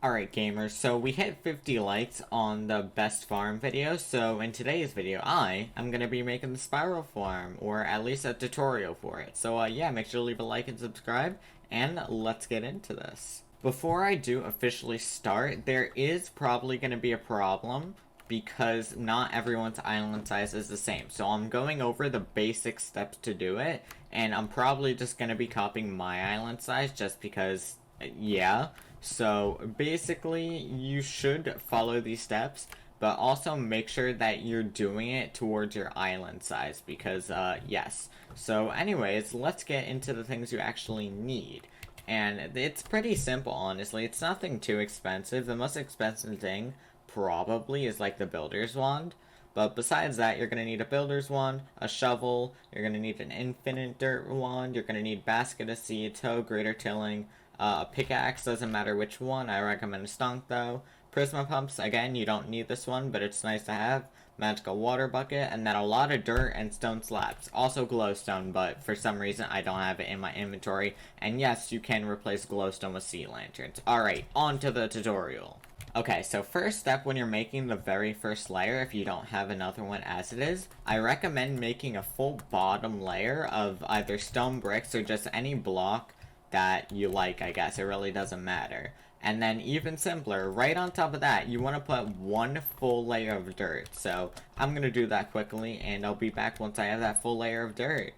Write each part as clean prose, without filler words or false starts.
Alright gamers, so we hit 50 likes on the best farm video, so in today's video I am going to be making the spiral farm, or at least a tutorial for it. So yeah, make sure to leave a like and subscribe, and let's get into this. Before I do officially start, there is probably going to be a problem, because not everyone's island size is the same. So I'm going over the basic steps to do it, and I'm probably just going to be copying my island size just because, yeah. So basically, you should follow these steps, but also make sure that you're doing it towards your island size because, yes. So anyways, let's get into the things you actually need. And it's pretty simple, honestly. It's nothing too expensive. The most expensive thing probably is like the builder's wand. But besides that, you're going to need a builder's wand, a shovel, you're going to need an infinite dirt wand, you're going to need basket of seeds, hoe, greater tilling, a pickaxe, doesn't matter which one, I recommend a stonk though. Prisma pumps, again, you don't need this one, but it's nice to have. Magical water bucket, and then a lot of dirt and stone slabs. Also glowstone, but for some reason I don't have it in my inventory. And yes, you can replace glowstone with sea lanterns. Alright, on to the tutorial. Okay, so first step when you're making the very first layer, if you don't have another one as it is, I recommend making a full bottom layer of either stone bricks or just any block that you like, I guess. It really doesn't matter. And then even simpler, right on top of that, you want to put one full layer of dirt. So I'm going to do that quickly, and I'll be back once I have that full layer of dirt.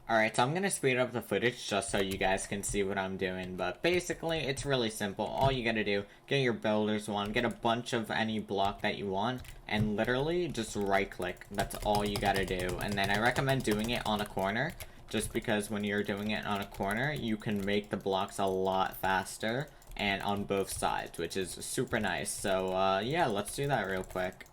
Alright, so I'm going to speed up the footage just so you guys can see what I'm doing, but basically, it's really simple. All you gotta do, get your builder's wand, get a bunch of any block that you want, and literally just right-click. That's all you gotta do. And then I recommend doing it on a corner, just because when you're doing it on a corner, you can make the blocks a lot faster, and on both sides, which is super nice. So, yeah, let's do that real quick.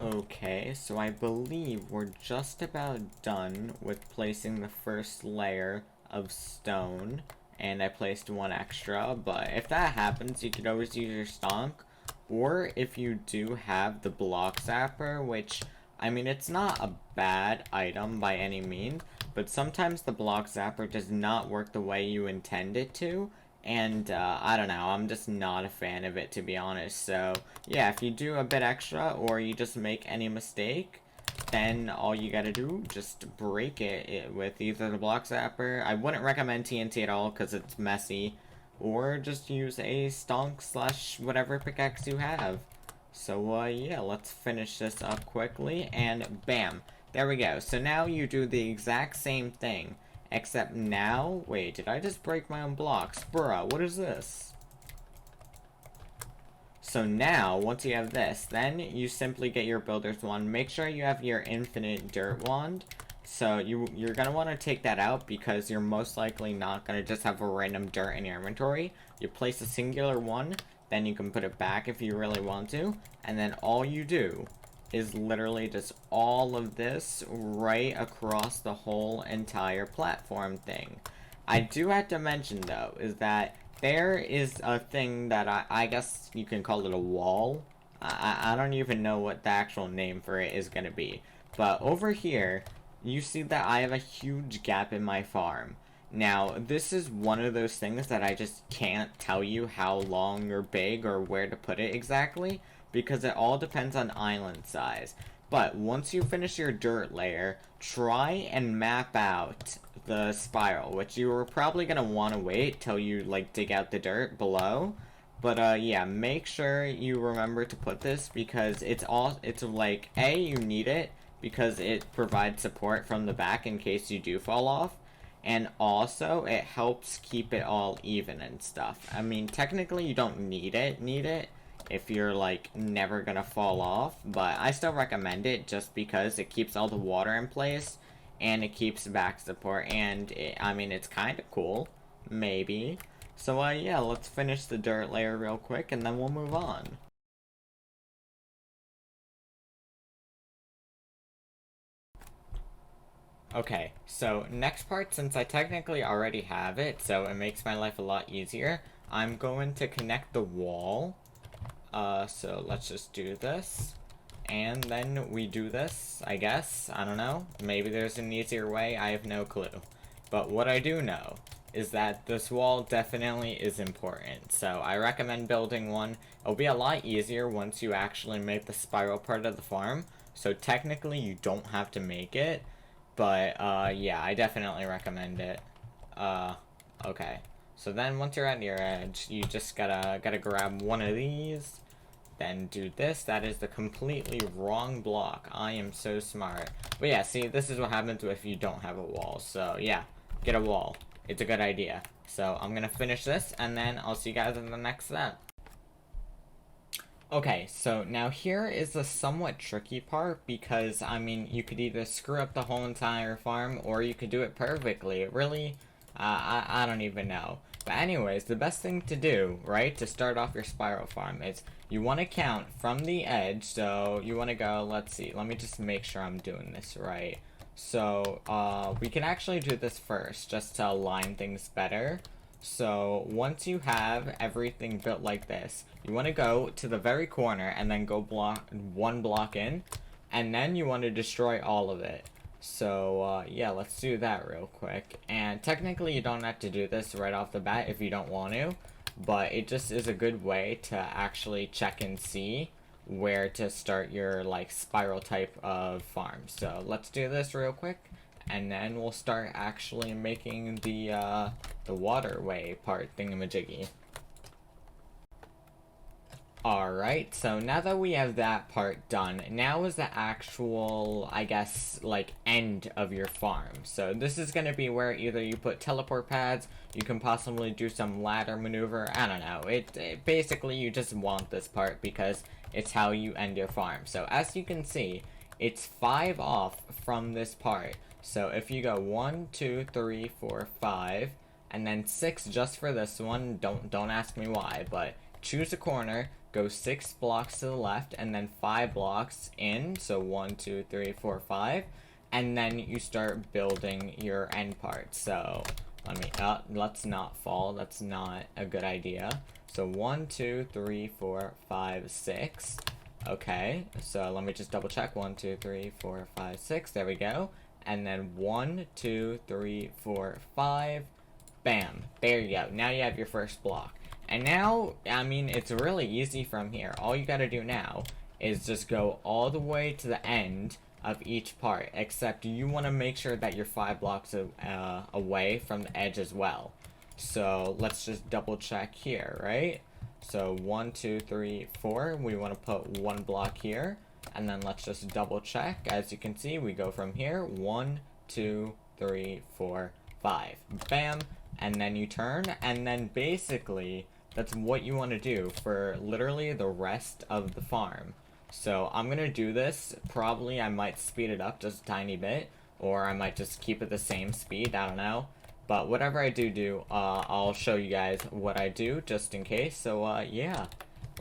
Okay, so I believe we're just about done with placing the first layer of stone, and I placed one extra, but if that happens, you could always use your stonk, or if you do have the block zapper, which, I mean, it's not a bad item by any means, but sometimes the block zapper does not work the way you intend it to, and I don't know, I'm just not a fan of it, to be honest. So yeah, if you do a bit extra or you just make any mistake, then all you gotta do, just break it with either the block zapper. I wouldn't recommend TNT at all because it's messy, or just use a stonk slash whatever pickaxe you have. So yeah, let's finish this up quickly, and bam, there we go. So now you do the exact same thing. Except now, wait, did I just break my own blocks? Bruh, what is this? So now, once you have this, then you simply get your builder's wand. Make sure you have your infinite dirt wand. So you're going to want to take that out because you're most likely not going to just have a random dirt in your inventory. You place a singular one, then you can put it back if you really want to. And then all you do is literally just all of this right across the whole entire platform thing. I do have to mention though, is that there is a thing that I guess you can call it a wall. I don't even know what the actual name for it is going to be. But over here, you see that I have a huge gap in my farm. Now, this is one of those things that I just can't tell you how long or big or where to put it exactly, because it all depends on island size. But once you finish your dirt layer, try and map out the spiral, which you are probably going to want to wait till you like dig out the dirt below. But yeah, make sure you remember to put this because it's like, A, you need it because it provides support from the back in case you do fall off. And also, it helps keep it all even and stuff. I mean, technically, you don't need it, if you're, like, never gonna fall off. But I still recommend it just because it keeps all the water in place. And it keeps back support. And, I mean, it's kind of cool. Maybe. So, yeah, let's finish the dirt layer real quick and then we'll move on. Okay, so next part, since I technically already have it, so it makes my life a lot easier, I'm going to connect the wall. So let's just do this. And then we do this, I guess. I don't know. Maybe there's an easier way. I have no clue. But what I do know is that this wall definitely is important. So I recommend building one. It'll be a lot easier once you actually make the spiral part of the farm. So technically you don't have to make it. But, yeah, I definitely recommend it. Okay. So then once you're at your edge, you just gotta grab one of these. Then do this. That is the completely wrong block. I am so smart. But yeah, see, this is what happens if you don't have a wall. So yeah, get a wall. It's a good idea. So I'm gonna finish this, and then I'll see you guys in the next step. Okay, so now here is the somewhat tricky part, because, I mean, you could either screw up the whole entire farm, or you could do it perfectly. It really, I don't even know. But anyways, the best thing to do, right, to start off your spiral farm is you want to count from the edge. So you want to go, let's see, let me just make sure I'm doing this right. So we can actually do this first just to align things better. So once you have everything built like this, you want to go to the very corner and then go one block in, and then you want to destroy all of it. So, yeah, let's do that real quick. And technically, you don't have to do this right off the bat if you don't want to, but it just is a good way to actually check and see where to start your, like, spiral type of farm. So, let's do this real quick, and then we'll start actually making the waterway part thingamajiggy. Alright, so now that we have that part done, now is the actual, I guess, like, end of your farm. So this is going to be where either you put teleport pads, you can possibly do some ladder maneuver, I don't know. It basically, you just want this part because it's how you end your farm. So as you can see, it's 5 off from this part. So if you go 1, 2, 3, 4, 5, and then 6 just for this one, don't ask me why, but choose a corner, go 6 blocks to the left, and then 5 blocks in, so 1, 2, 3, 4, 5, and then you start building your end part. So let's not fall, that's not a good idea. So 1, 2, 3, 4, 5, 6. Okay, so let me just double check. 1, 2, 3, 4, 5, 6. There we go. And then 1, 2, 3, 4, 5. Bam. There you go. Now you have your first block. And now, I mean, it's really easy from here. All you gotta do now is just go all the way to the end of each part, except you want to make sure that you're 5 blocks away from the edge as well. So let's just double check here, right? So 1, 2, 3, 4. We want to put 1 block here, and then let's just double check. As you can see, we go from here 1, 2, 3, 4, 5. Bam. And then you turn, and then basically that's what you want to do for literally the rest of the farm. So I'm gonna do this. Probably I might speed it up just a tiny bit, or I might just keep it the same speed, I don't know. But whatever I do, I'll show you guys what I do just in case. So yeah,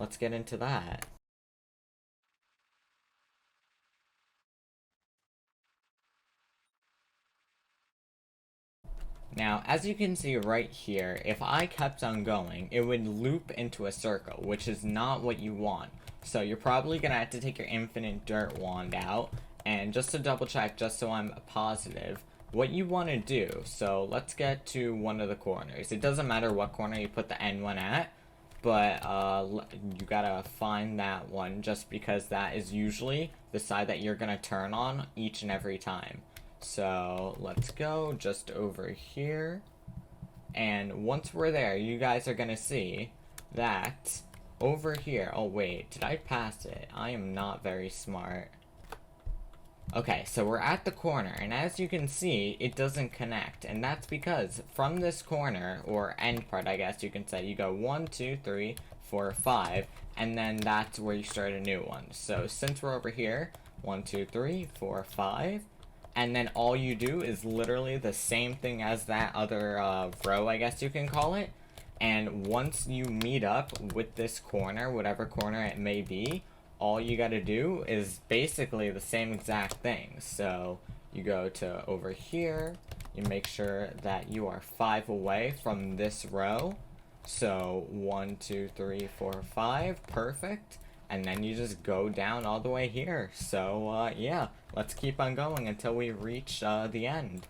let's get into that. Now, as you can see right here, if I kept on going, it would loop into a circle, which is not what you want. So you're probably gonna have to take your infinite dirt wand out, and just to double check, just so I'm positive, what you want to do, so let's get to one of the corners. It doesn't matter what corner you put the end one at, but you gotta find that one, just because that is usually the side that you're gonna turn on each and every time. So let's go just over here, and once we're there, you guys are gonna see that over here, oh wait, did I pass it? I am not very smart. Okay, so we're at the corner, and as you can see, it doesn't connect, and that's because from this corner, or end part I guess you can say, you go 1, 2, 3, 4, 5, and then that's where you start a new one. So since we're over here, 1, 2, 3, 4, 5, and then all you do is literally the same thing as that other row, I guess you can call it. And once you meet up with this corner, whatever corner it may be, all you gotta do is basically the same exact thing. So you go to over here, you make sure that you are 5 away from this row. So 1, 2, 3, 4, 5, perfect. And then you just go down all the way here. So yeah, let's keep on going until we reach the end.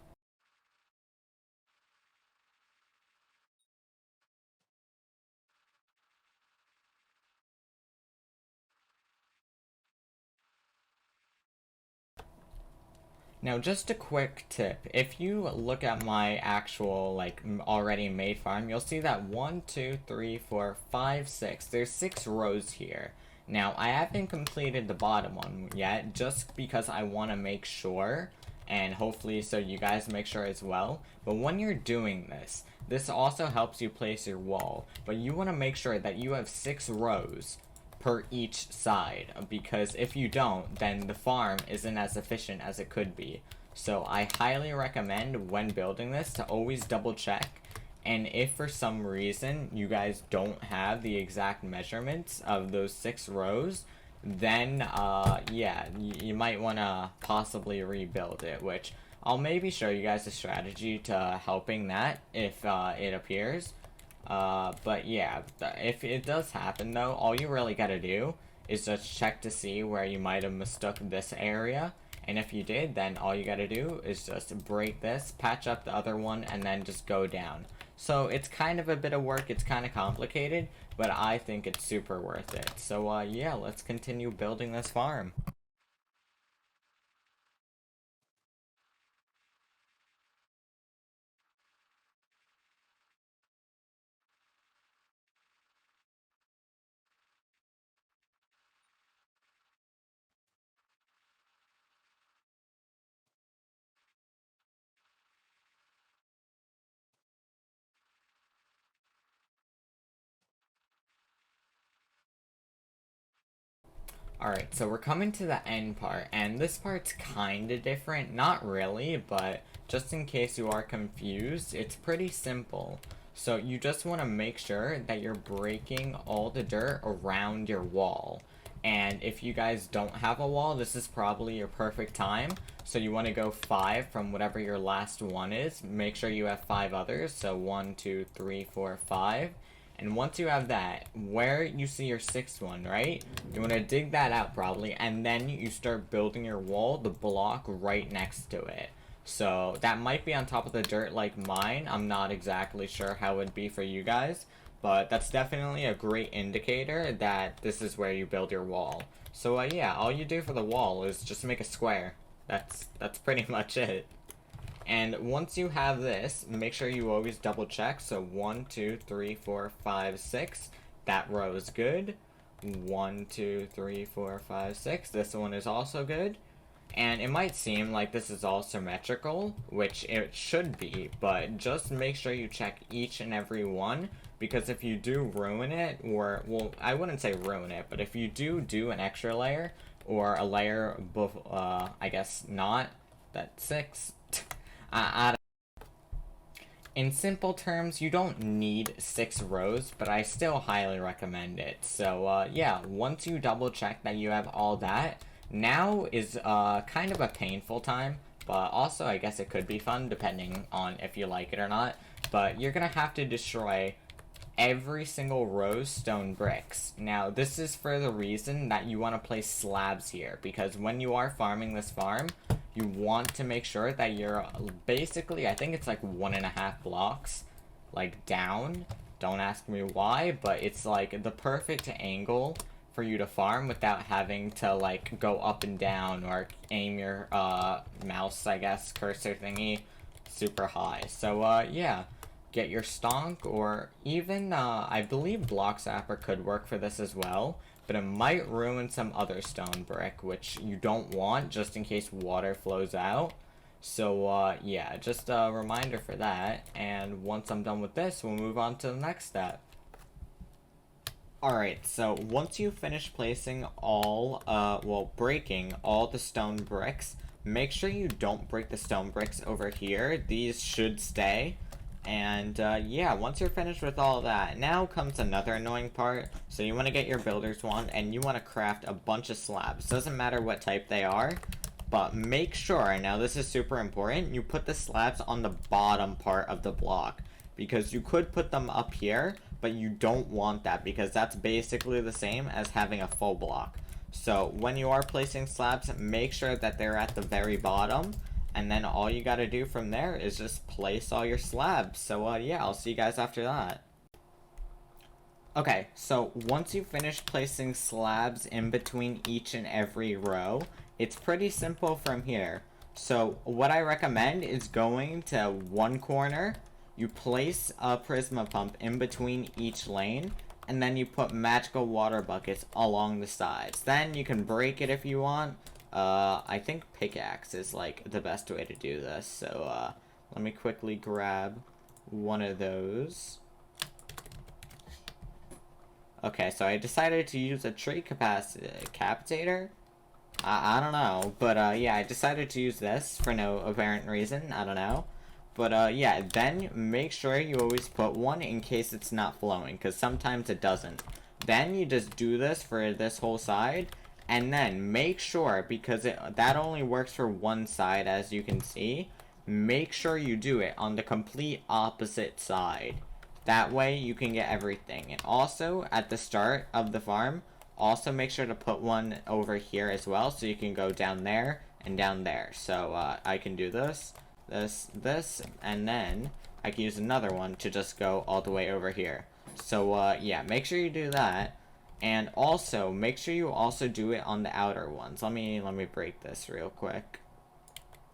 Now, just a quick tip. If you look at my actual, like, already made farm, you'll see that 1, 2, 3, 4, 5, 6. There's 6 rows here. Now, I haven't completed the bottom one yet, just because I want to make sure, and hopefully so you guys make sure as well. But when you're doing this, this also helps you place your wall. But you want to make sure that you have 6 rows per each side, because if you don't, then the farm isn't as efficient as it could be. So I highly recommend when building this to always double check, and if for some reason you guys don't have the exact measurements of those 6 rows, then yeah, you might want to possibly rebuild it, which I'll maybe show you guys a strategy to helping that if it appears. But yeah, if it does happen though, all you really gotta do is just check to see where you might have mistook this area. And if you did, then all you gotta do is just break this, patch up the other one, and then just go down. So it's kind of a bit of work, it's kind of complicated, but I think it's super worth it. So yeah, let's continue building this farm. Alright, so we're coming to the end part, and this part's kinda different. Not really, but just in case you are confused, it's pretty simple. So you just want to make sure that you're breaking all the dirt around your wall. And if you guys don't have a wall, this is probably your perfect time. So you want to go 5 from whatever your last one is. Make sure you have 5 others, so 1, 2, 3, 4, 5. And once you have that, where you see your 6th one, right? You want to dig that out probably, and then you start building your wall, the block right next to it. So that might be on top of the dirt like mine. I'm not exactly sure how it would be for you guys, but that's definitely a great indicator that this is where you build your wall. So yeah, all you do for the wall is just make a square. That's pretty much it. And once you have this, make sure you always double check. So 1, 2, 3, 4, 5, 6. That row is good. 1, 2, 3, 4, 5, 6. This one is also good. And it might seem like this is all symmetrical, which it should be, but just make sure you check each and every one, because if you do ruin it, or, well, I wouldn't say ruin it, but if you do an extra layer, or a layer, I guess not, that's 6, in simple terms, you don't need 6 rows, but I still highly recommend it. So, yeah, once you double check that you have all that, now is kind of a painful time, but also I guess it could be fun depending on if you like it or not. But you're gonna have to destroy every single row's stone bricks. Now, this is for the reason that you want to place slabs here, because when you are farming this farm, you want to make sure that you're basically, I think it's like 1.5 blocks, like down. Don't ask me why, but it's like the perfect angle for you to farm without having to like go up and down or aim your mouse, I guess, cursor thingy super high. So yeah, get your stonk, or even I believe block zapper could work for this as well, but it might ruin some other stone brick, which you don't want just in case water flows out. So yeah, just a reminder for that. And once I'm done with this, we'll move on to the next step. Alright, so once you finish placing all, well, breaking all the stone bricks, make sure you don't break the stone bricks over here. These should stay. And, yeah, once you're finished with all that, now comes another annoying part. So you want to get your builder's wand, and you want to craft a bunch of slabs. Doesn't matter what type they are, But make sure, now this is super important, you put the slabs on the bottom part of the block. Because you could put them up here, but you don't want that because that's basically the same as having a full block. So when you are placing slabs, make sure that they're at the very bottom. And then all you gotta do from there is just place all your slabs. So yeah, I'll see you guys after that. Okay, so once you finish placing slabs in between each and every row, it's pretty simple from here. So what I recommend is going to one corner, you place a Prisma pump in between each lane, and then you put magical water buckets along the sides. Then you can break it if you want. I think pickaxe is like the best way to do this. So let me quickly grab one of those. Okay, so I decided to use a tree capacitator. I don't know, but yeah, I decided to use this for no apparent reason. I don't know. But yeah, then make sure you always put one in case it's not flowing, because sometimes it doesn't. Then you just do this for this whole side, and then make sure, because that only works for one side, as you can see, make sure you do it on the complete opposite side. That way you can get everything. And also, at the start of the farm, also make sure to put one over here as well, so you can go down there and down there. So I can do this, and then I can use another one to just go all the way over here. So yeah, make sure you do that. And also, make sure you also do it on the outer ones. Let me break this real quick.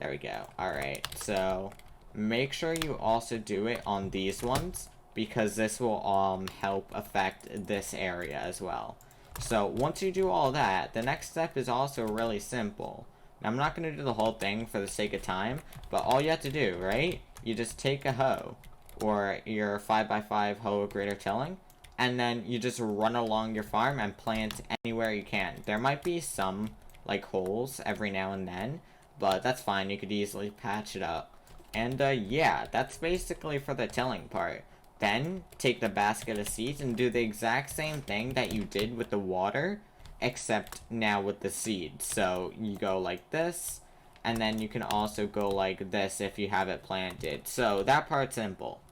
There we go. Alright, so make sure you also do it on these ones, because this will help affect this area as well. So once you do all that, the next step is also really simple. Now I'm not going to do the whole thing for the sake of time, but all you have to do, right? You just take a hoe, or your 5x5 hoe of greater tilling, and then you just run along your farm and plant anywhere you can. There might be some like holes every now and then, but that's fine, you could easily patch it up. And yeah, that's basically for the tilling part. Then, take the basket of seeds and do the exact same thing that you did with the water, except now with the seeds. So, you go like this, and then you can also go like this if you have it planted. So, that part's simple.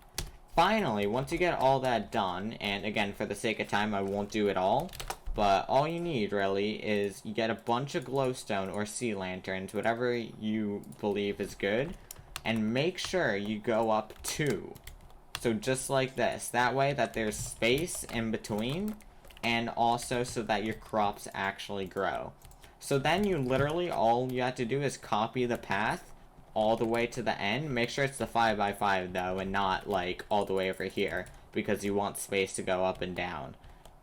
Finally, once you get all that done, and again, for the sake of time, I won't do it all, but all you need, really, is you get a bunch of glowstone or sea lanterns, whatever you believe is good, and make sure you go up 2. So just like this, that way that there's space in between, and also so that your crops actually grow. So then you literally, all you have to do is copy the path all the way to the end. Make sure it's the 5x5 though, and not like all the way over here, because you want space to go up and down.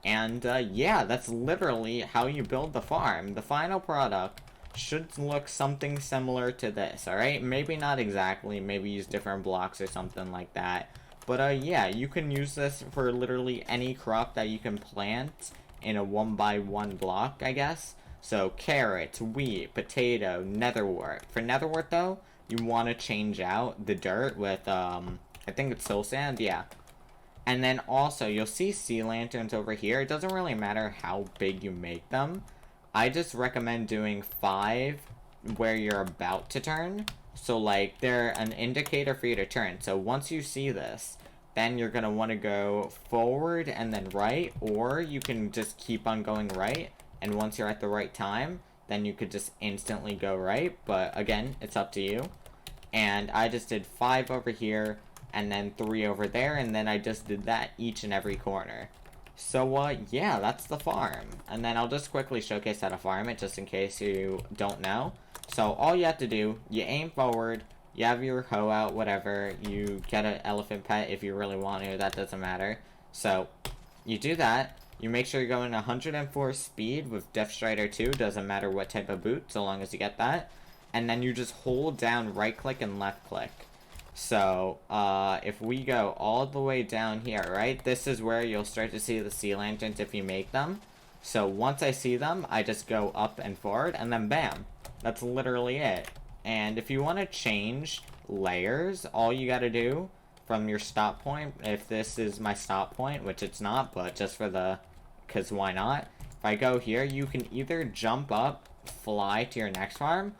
And yeah, that's literally how you build the farm. The final product should look something similar to this, alright? Maybe not exactly, maybe use different blocks or something like that. But yeah, you can use this for literally any crop that you can plant in a 1x1 block, I guess. So carrots, wheat, potato, netherwort. For netherwort though, you want to change out the dirt with, I think it's soul sand, yeah. And then also, you'll see sea lanterns over here. It doesn't really matter how big you make them. I just recommend doing 5 where you're about to turn. So like, they're an indicator for you to turn. So once you see this, then you're going to want to go forward and then right, or you can just keep on going right. And once you're at the right time, then you could just instantly go right. But again, it's up to you. And I just did 5 over here, and then 3 over there, and then I just did that each and every corner. So yeah, that's the farm. And then I'll just quickly showcase how to farm it, just in case you don't know. So all you have to do, you aim forward, you have your hoe out, whatever, you get an elephant pet if you really want to, that doesn't matter. So you do that, you make sure you're going 104 speed with Death Strider 2, doesn't matter what type of boot, so long as you get that. And then you just hold down right click and left click. So if we go all the way down here, right, this is where you'll start to see the sea lanterns if you make them. So once I see them, I just go up and forward, and then bam. That's literally it. And if you want to change layers, all you got to do from your stop point, if this is my stop point, which it's not, but just for the, because why not? If I go here, you can either jump up, fly to your next farm,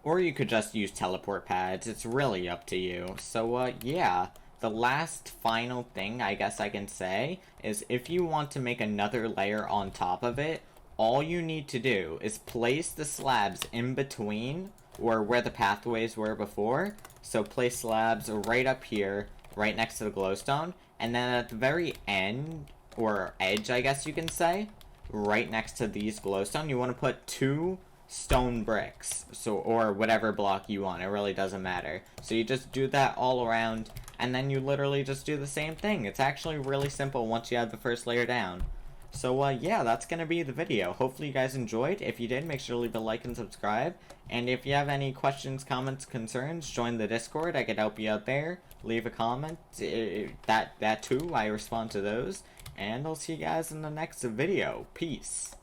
Or you could just use teleport pads, it's really up to you. So, yeah. The last final thing I guess I can say is if you want to make another layer on top of it, all you need to do is place the slabs in between, or where the pathways were before. So place slabs right up here, right next to the glowstone, and then at the very end, or edge I guess you can say, right next to these glowstone, you want to put 2 stone bricks, so, or whatever block you want, it really doesn't matter. So you just do that all around, and then you literally just do the same thing. It's actually really simple once you have the first layer down. So, yeah, that's gonna be the video. Hopefully you guys enjoyed. If you did, make sure to leave a like and subscribe. And if you have any questions, comments, concerns, join the Discord. I could help you out there. Leave a comment. That too, I respond to those. And I'll see you guys in the next video. Peace.